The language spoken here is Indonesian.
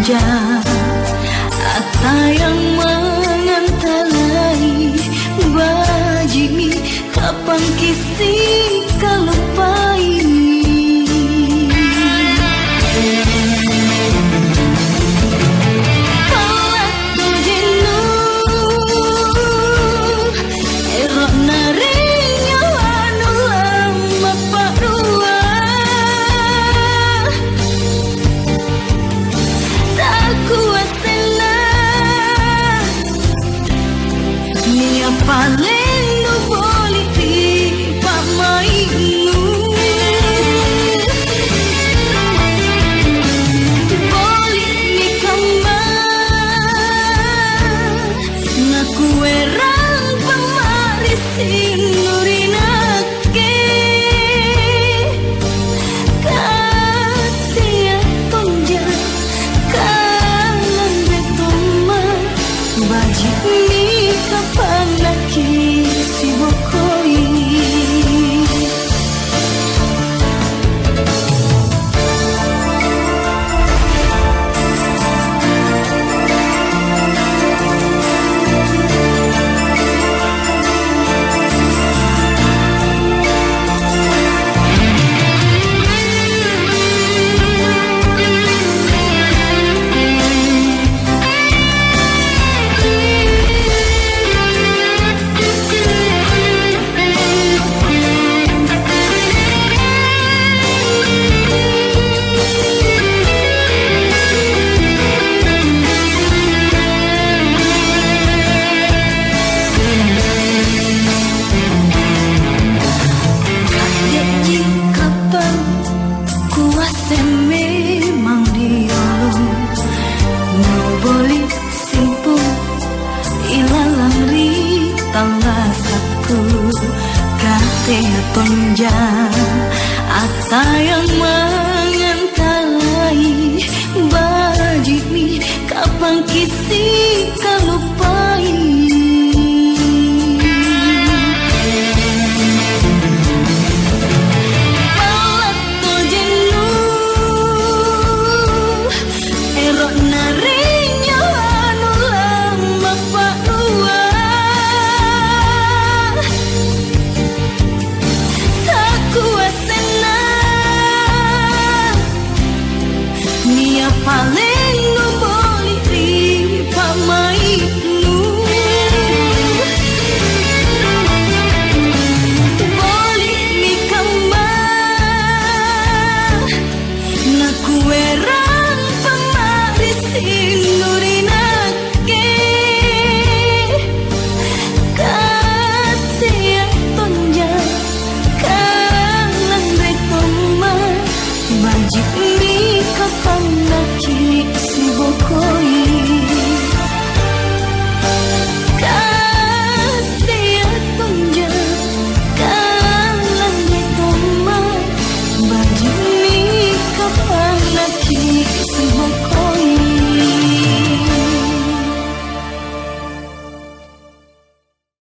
tonja ata yang mengantalai bajimi kapan kisi kalupai paling no boleh tiba mainu boleh ni kamar ngaku erang pemaris inurinake katia tonja kalang betoma bajik ni kapan si bokoi memang diolo no boleh simpul ilalang ritang rasaku kate tonja ata yang mengantalai bajimi kapan kisi kalupai paling no boleh tiba mainu boleh ni kamar ngaku erang pemaris inu